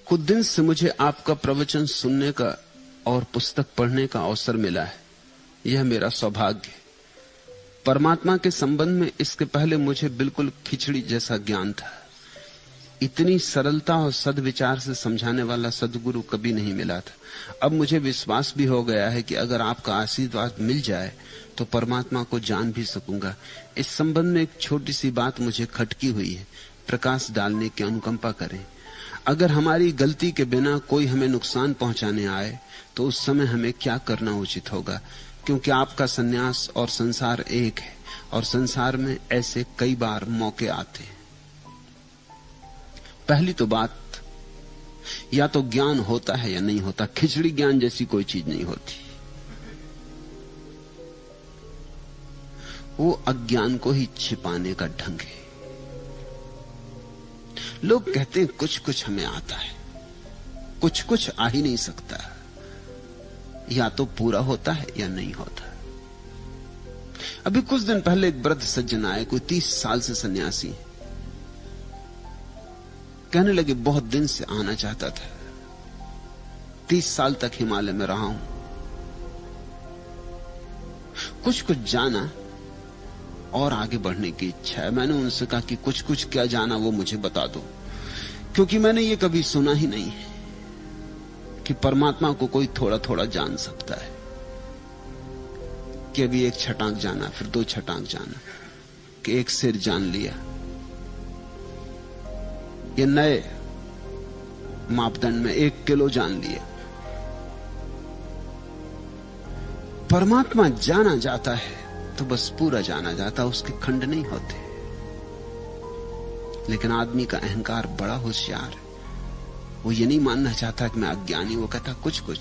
कुछ दिन से मुझे आपका प्रवचन सुनने का और पुस्तक पढ़ने का अवसर मिला है। यह मेरा सौभाग्य है। परमात्मा के संबंध में इसके पहले मुझे बिल्कुल खिचड़ी जैसा ज्ञान था। इतनी सरलता और सद्विचार से समझाने वाला सद्गुरु कभी नहीं मिला था। अब मुझे विश्वास भी हो गया है कि अगर आपका आशीर्वाद मिल जाए तो परमात्मा को जान भी सकूंगा। इस संबंध में एक छोटी सी बात मुझे खटकी हुई है, प्रकाश डालने की अनुकंपा करें। अगर हमारी गलती के बिना कोई हमें नुकसान पहुंचाने आए तो उस समय हमें क्या करना उचित होगा? क्योंकि आपका सन्यास और संसार एक है और संसार में ऐसे कई बार मौके आते हैं। पहली तो बात, या तो ज्ञान होता है या नहीं होता। खिचड़ी ज्ञान जैसी कोई चीज नहीं होती। वो अज्ञान को ही छिपाने का ढंग है। लोग कहते हैं कुछ कुछ हमें आता है, कुछ कुछ आ ही नहीं सकता। या तो पूरा होता है या नहीं होता। अभी कुछ दिन पहले एक वृद्ध सज्जन आए, कोई 30 साल से सन्यासी, कहने लगे बहुत दिन से आना चाहता था, 30 साल तक हिमालय में रहा हूं, कुछ कुछ जाना और आगे बढ़ने की इच्छा है। मैंने उनसे कहा कि कुछ कुछ क्या जाना वो मुझे बता दो, क्योंकि मैंने ये कभी सुना ही नहीं है कि परमात्मा को कोई थोड़ा थोड़ा जान सकता है। कि अभी 1 छटांक जाना, फिर 2 छटांक जाना, कि 1 सिर जान लिया। ये नए मापदंड में 1 किलो जान लिया। परमात्मा जाना जाता है तो बस पूरा जाना जाता, उसके खंड नहीं होते। लेकिन आदमी का अहंकार बड़ा होशियार है। वो ये नहीं मानना चाहता कि मैं अज्ञानी। वो कहता कुछ कुछ,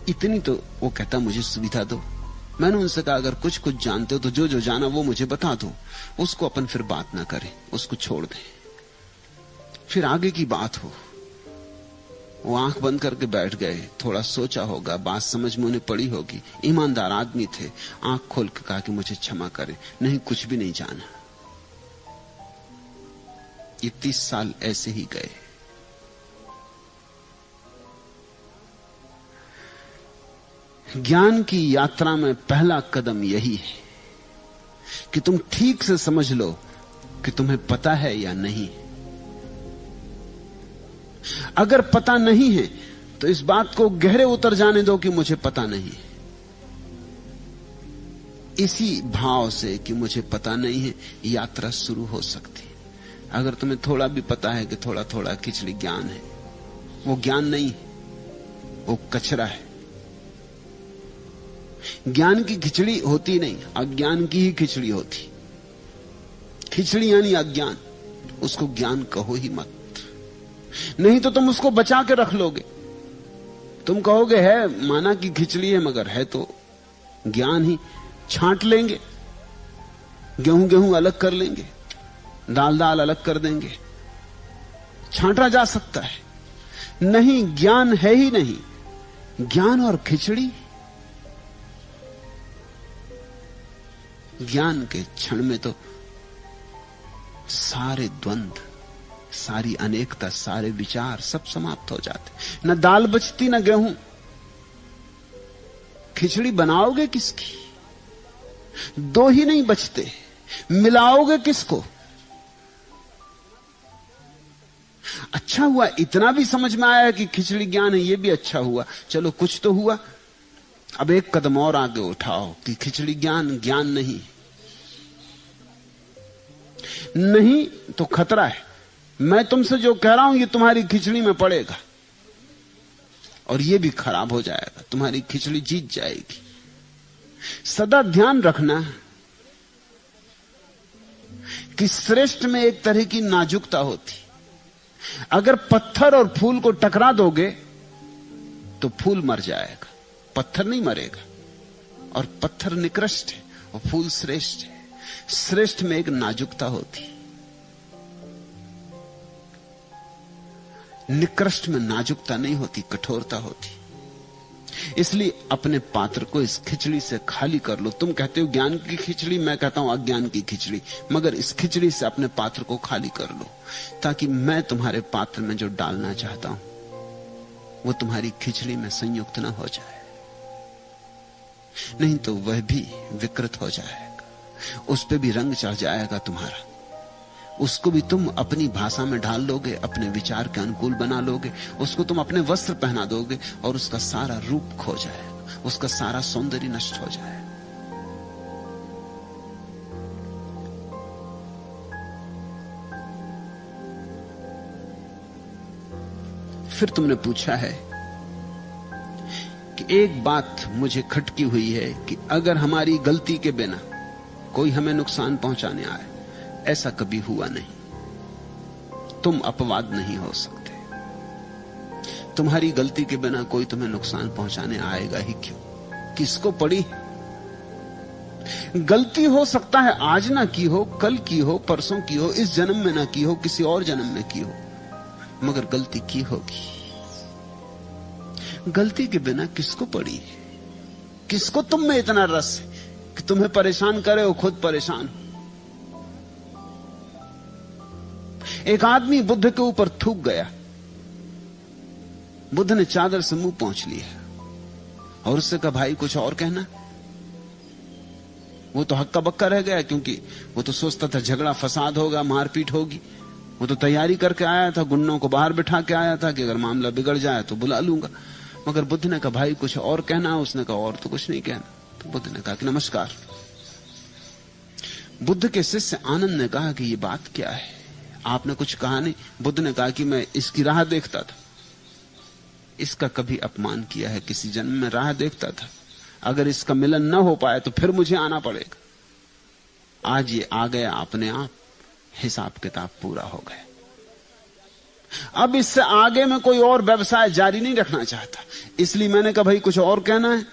इतनी तो वो कहता मुझे सुविधा दो। मैंने उनसे कहा अगर कुछ कुछ जानते हो तो जो जो जाना वो मुझे बता दो। उसको अपन फिर बात ना करें, उसको छोड़ दें, फिर आगे की बात हो। वो आंख बंद करके बैठ गए। थोड़ा सोचा होगा, बात समझ में उन्हें पड़ी होगी। ईमानदार आदमी थे। आंख खोल के कहा कि मुझे क्षमा करें, नहीं कुछ भी नहीं जाना। ये 30 साल ऐसे ही गए। ज्ञान की यात्रा में पहला कदम यही है कि तुम ठीक से समझ लो कि तुम्हें पता है या नहीं। अगर पता नहीं है तो इस बात को गहरे उतर जाने दो कि मुझे पता नहीं है। इसी भाव से कि मुझे पता नहीं है यात्रा शुरू हो सकती है। अगर तुम्हें थोड़ा भी पता है कि थोड़ा थोड़ा खिचड़ी ज्ञान है, वो ज्ञान नहीं है, वो कचरा है। ज्ञान की खिचड़ी होती नहीं, अज्ञान की ही खिचड़ी होती। खिचड़ी यानी अज्ञान, उसको ज्ञान कहो ही मत, नहीं तो तुम उसको बचा के रख लोगे। तुम कहोगे है, माना कि खिचड़ी है मगर है तो ज्ञान ही। छांट लेंगे, गेहूं गेहूं अलग कर लेंगे, दाल दाल अलग कर देंगे, छांटा जा सकता है। नहीं, ज्ञान है ही नहीं। ज्ञान और खिचड़ी, ज्ञान के क्षण में तो सारे द्वंद्व, सारी अनेकता, सारे विचार सब समाप्त हो जाते। न दाल बचती न गेहूं। खिचड़ी बनाओगे किसकी? 2 ही नहीं बचते, मिलाओगे किसको? अच्छा हुआ इतना भी समझ में आया कि खिचड़ी ज्ञान है, ये भी अच्छा हुआ। चलो कुछ तो हुआ। अब एक कदम और आगे उठाओ कि खिचड़ी ज्ञान ज्ञान नहीं। नहीं तो खतरा है। मैं तुमसे जो कह रहा हूं ये तुम्हारी खिचड़ी में पड़ेगा और ये भी खराब हो जाएगा, तुम्हारी खिचड़ी जीत जाएगी। सदा ध्यान रखना कि श्रेष्ठ में एक तरह की नाजुकता होती। अगर पत्थर और फूल को टकरा दोगे तो फूल मर जाएगा, पत्थर नहीं मरेगा। और पत्थर निकृष्ट है और फूल श्रेष्ठ है। श्रेष्ठ में एक नाजुकता होती, निकृष्ट में नाजुकता नहीं होती, कठोरता होती। इसलिए अपने पात्र को इस खिचड़ी से खाली कर लो। तुम कहते हो ज्ञान की खिचड़ी, मैं कहता हूं अज्ञान की खिचड़ी, मगर इस खिचड़ी से अपने पात्र को खाली कर लो, ताकि मैं तुम्हारे पात्र में जो डालना चाहता हूं वो तुम्हारी खिचड़ी में संयुक्त न हो जाए। नहीं तो वह भी विकृत हो जाएगा, उस पे भी रंग चढ़ जाएगा तुम्हारा, उसको भी तुम अपनी भाषा में ढाल लोगे, अपने विचार के अनुकूल बना लोगे, उसको तुम अपने वस्त्र पहना दोगे और उसका सारा रूप खो जाएगा, उसका सारा सौंदर्य नष्ट हो जाएगा। फिर तुमने पूछा है कि एक बात मुझे खटकी हुई है कि अगर हमारी गलती के बिना कोई हमें नुकसान पहुंचाने आए, ऐसा कभी हुआ नहीं। तुम अपवाद नहीं हो सकते। तुम्हारी गलती के बिना कोई तुम्हें नुकसान पहुंचाने आएगा ही क्यों? किसको पड़ी? गलती हो सकता है आज ना की हो, कल की हो, परसों की हो, इस जन्म में ना की हो, किसी और जन्म में की हो, मगर गलती की होगी। गलती के बिना किसको पड़ी? किसको तुम में इतना रस है कि तुम्हें परेशान करे हो, खुद परेशान हो? एक आदमी बुद्ध के ऊपर थूक गया, बुद्ध ने चादर से मुंह पोंछ लिया और उससे कहा, भाई कुछ और कहना? वो तो हक्का बक्का रह गया, क्योंकि वो तो सोचता था झगड़ा फसाद होगा, मारपीट होगी। वो तो तैयारी करके आया था, गुंडों को बाहर बिठा के आया था कि अगर मामला बिगड़ जाए तो बुला लूंगा। मगर बुद्ध ने कहा, भाई कुछ और कहना? उसने कहा, और तो कुछ नहीं कहना। तो बुद्ध ने कहा कि नमस्कार। बुद्ध के शिष्य आनंद ने कहा कि ये बात क्या है, आपने कुछ कहा नहीं। बुद्ध ने कहा कि मैं इसकी राह देखता था, इसका कभी अपमान किया है किसी जन्म में, राह देखता था, अगर इसका मिलन न हो पाए तो फिर मुझे आना पड़ेगा। आज ये आ गया अपने आप, हिसाब किताब पूरा हो गया। अब इससे आगे मैं कोई और व्यवसाय जारी नहीं रखना चाहता, इसलिए मैंने कहा, भाई कुछ और कहना है?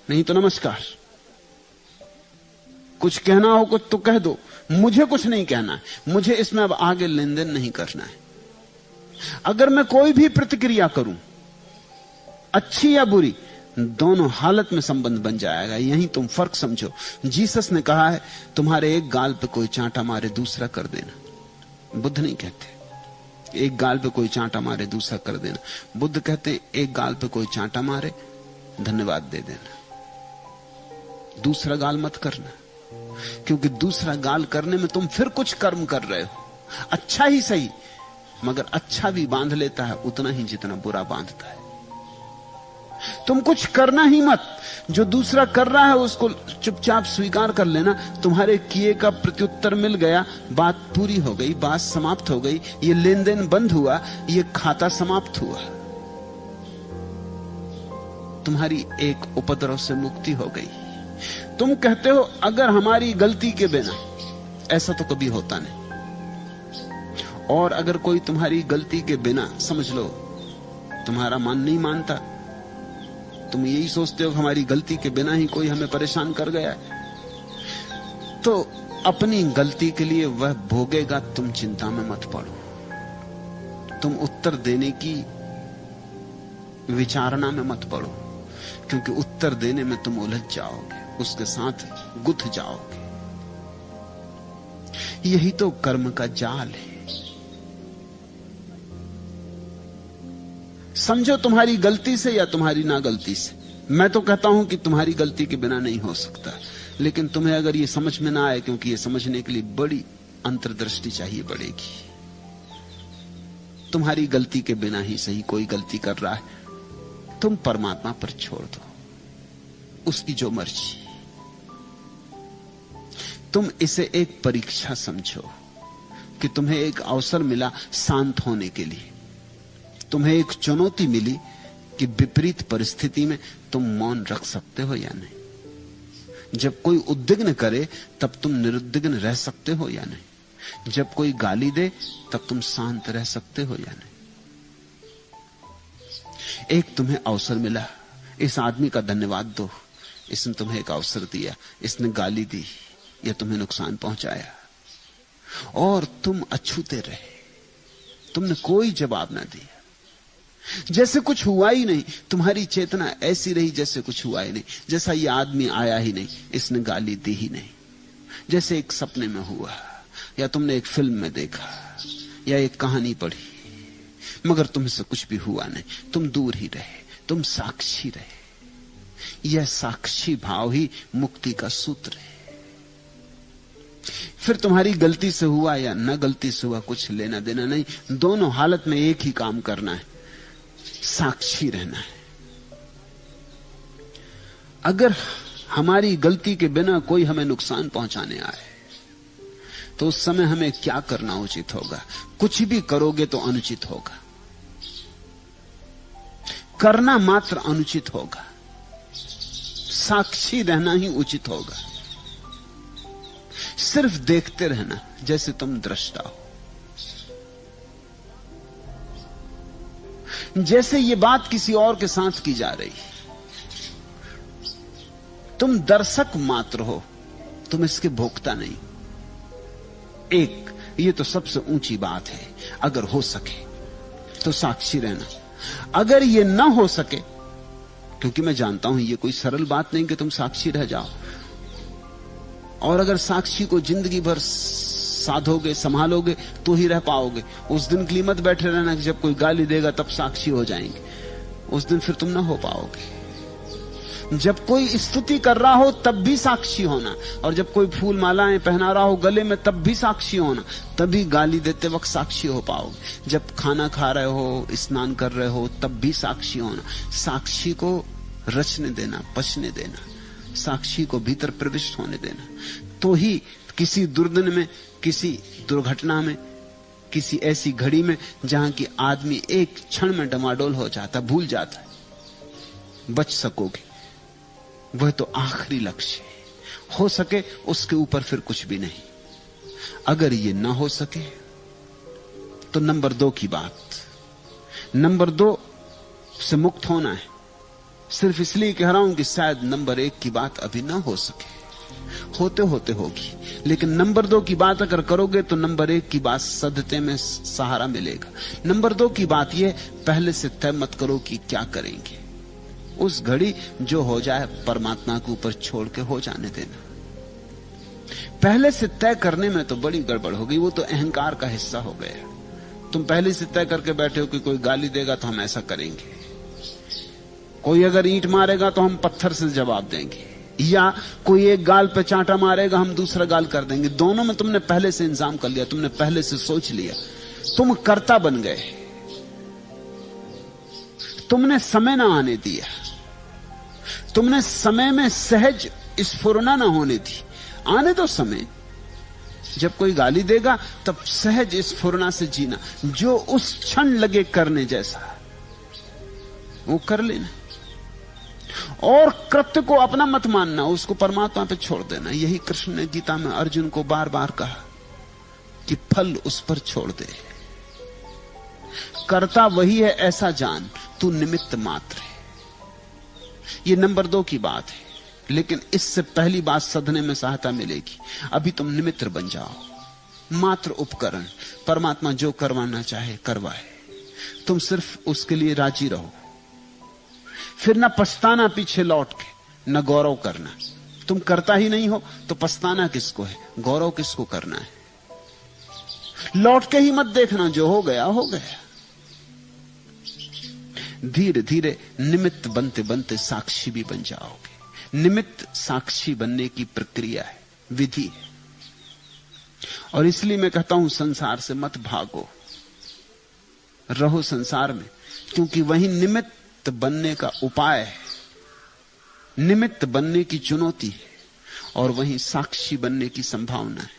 नहीं तो नमस्कार। कुछ कहना हो कुछ तो कह दो, मुझे कुछ नहीं कहना है, मुझे इसमें अब आगे लेन देन नहीं करना है। अगर मैं कोई भी प्रतिक्रिया करूं, अच्छी या बुरी, दोनों हालत में संबंध बन जाएगा। यही तुम फर्क समझो। जीसस ने कहा है, तुम्हारे एक गाल पे कोई चांटा मारे दूसरा कर देना। बुद्ध नहीं कहते एक गाल पे कोई चांटा मारे दूसरा कर देना। बुद्ध कहते एक गाल पे कोई चांटा मारे धन्यवाद दे देना, दूसरा गाल मत करना, क्योंकि दूसरा गाल करने में तुम फिर कुछ कर्म कर रहे हो। अच्छा ही सही, मगर अच्छा भी बांध लेता है उतना ही जितना बुरा बांधता है। तुम कुछ करना ही मत, जो दूसरा कर रहा है उसको चुपचाप स्वीकार कर लेना। तुम्हारे किए का प्रत्युत्तर मिल गया, बात पूरी हो गई, बात समाप्त हो गई, ये लेन देन बंद हुआ, ये खाता समाप्त हुआ, तुम्हारी एक उपद्रव से मुक्ति हो गई। तुम कहते हो अगर हमारी गलती के बिना, ऐसा तो कभी होता नहीं। और अगर कोई तुम्हारी गलती के बिना, समझ लो तुम्हारा मन नहीं मानता, तुम यही सोचते हो कि हमारी गलती के बिना ही कोई हमें परेशान कर गया है, तो अपनी गलती के लिए वह भोगेगा, तुम चिंता में मत पड़ो। तुम उत्तर देने की विचारणा में मत पड़ो, क्योंकि उत्तर देने में तुम उलझ जाओगे, उसके साथ गुथ जाओगे। यही तो कर्म का जाल है। समझो तुम्हारी गलती से या तुम्हारी ना गलती से। मैं तो कहता हूं कि तुम्हारी गलती के बिना नहीं हो सकता, लेकिन तुम्हें अगर ये समझ में ना आए, क्योंकि ये समझने के लिए बड़ी अंतर्दृष्टि चाहिए पड़ेगी। तुम्हारी गलती के बिना ही सही कोई गलती कर रहा है, तुम परमात्मा पर छोड़ दो, उसकी जो मर्जी। तुम इसे एक परीक्षा समझो कि तुम्हें एक अवसर मिला शांत होने के लिए, तुम्हें एक चुनौती मिली कि विपरीत परिस्थिति में तुम मौन रख सकते हो या नहीं। जब कोई उद्विग्न करे तब तुम निरुद्विग्न रह सकते हो या नहीं। जब कोई गाली दे तब तुम शांत रह सकते हो या नहीं। एक तुम्हें अवसर मिला, इस आदमी का धन्यवाद दो, इसने तुम्हें एक अवसर दिया, इसने गाली दी या तुम्हें नुकसान पहुंचाया और तुम अछूते रहे, तुमने कोई जवाब ना दिया। जैसे कुछ हुआ ही नहीं। तुम्हारी चेतना ऐसी रही जैसे कुछ हुआ ही नहीं, जैसा ये आदमी आया ही नहीं, इसने गाली दी ही नहीं, जैसे एक सपने में हुआ, या तुमने एक फिल्म में देखा, या एक कहानी पढ़ी, मगर तुमसे कुछ भी हुआ नहीं। तुम दूर ही रहे, तुम साक्षी रहे। यह साक्षी भाव ही मुक्ति का सूत्र है। फिर तुम्हारी गलती से हुआ या न गलती से हुआ, कुछ लेना देना नहीं। दोनों हालत में एक ही काम करना है, साक्षी रहना है। अगर हमारी गलती के बिना कोई हमें नुकसान पहुंचाने आए तो उस समय हमें क्या करना उचित होगा? कुछ भी करोगे तो अनुचित होगा, करना मात्र अनुचित होगा, साक्षी रहना ही उचित होगा। सिर्फ देखते रहना जैसे तुम दृष्टा हो। जैसे ये बात किसी और के साथ की जा रही, तुम दर्शक मात्र हो, तुम इसके भोक्ता नहीं। एक ये तो सबसे ऊंची बात है। अगर हो सके तो साक्षी रहना। अगर ये ना हो सके, क्योंकि मैं जानता हूं ये कोई सरल बात नहीं कि तुम साक्षी रह जाओ, और अगर साक्षी को जिंदगी भर साधोगे, संभालोगे तो ही रह पाओगे। उस दिन के लिए मत बैठे रहना कि जब कोई गाली देगा तब साक्षी हो जाएंगे। उस दिन फिर तुम ना हो पाओगे। जब कोई स्तुति कर रहा हो तब भी साक्षी होना, और जब कोई फूल मालाएं पहना रहा हो गले में तब भी साक्षी होना। तभी गाली देते वक्त साक्षी हो पाओगे। जब खाना खा रहे हो, स्नान कर रहे हो, तब भी साक्षी होना। साक्षी को रचने देना, पचने देना, साक्षी को भीतर प्रविष्ट होने देना, तो ही किसी दुर्दिन में, किसी दुर्घटना में, किसी ऐसी घड़ी में जहां की आदमी एक क्षण में डमाडोल हो जाता, भूल जाता है, बच सकोगे। वह तो आखिरी लक्ष्य है। हो सके उसके ऊपर फिर कुछ भी नहीं। अगर ये ना हो सके तो नंबर 2 की बात, नंबर 2 से मुक्त होना है। सिर्फ इसलिए कह रहा हूं कि शायद नंबर 1 की बात अभी ना हो सके, होते होते होगी। लेकिन नंबर 2 की बात अगर करोगे तो नंबर 1 की बात सदते में सहारा मिलेगा। नंबर 2 की बात यह, पहले से तय मत करो कि क्या करेंगे। उस घड़ी जो हो जाए परमात्मा के ऊपर छोड़ के हो जाने देना। पहले से तय करने में तो बड़ी गड़बड़ हो गई, वो तो अहंकार का हिस्सा हो गया। तुम पहले से तय करके बैठे हो कि कोई गाली देगा तो हम ऐसा करेंगे, कोई अगर ईंट मारेगा तो हम पत्थर से जवाब देंगे, या कोई एक गाल पे चांटा मारेगा हम दूसरा गाल कर देंगे। दोनों में तुमने पहले से इंतजाम कर लिया, तुमने पहले से सोच लिया, तुम कर्ता बन गए। तुमने समय ना आने दिया, तुमने समय में सहज स्फुरना ना होने दी। आने दो समय, जब कोई गाली देगा तब सहज स्फुरना से जीना, जो उस क्षण लगे करने जैसा वो कर लेना, और कृत्य को अपना मत मानना, उसको परमात्मा पे छोड़ देना। यही कृष्ण ने गीता में अर्जुन को बार बार कहा कि फल उस पर छोड़ दे, कर्ता वही है ऐसा जान, तू निमित्त मात्र है। ये नंबर 2 की बात है। लेकिन इससे पहली बात सधने में सहायता मिलेगी। अभी तुम निमित्त बन जाओ, मात्र उपकरण। परमात्मा जो करवाना चाहे करवाए, तुम सिर्फ उसके लिए राजी रहो। फिर ना पछताना पीछे लौट के, न गौरव करना। तुम करता ही नहीं हो तो पछताना किसको है, गौरव किसको करना है। लौट के ही मत देखना, जो हो गया हो गया। धीरे धीरे निमित्त बनते बनते साक्षी भी बन जाओगे। निमित्त साक्षी बनने की प्रक्रिया है, विधि है। और इसलिए मैं कहता हूं संसार से मत भागो, रहो संसार में, क्योंकि वही निमित्त बनने का उपाय है, निमित्त बनने की चुनौती है, और वही साक्षी बनने की संभावना है।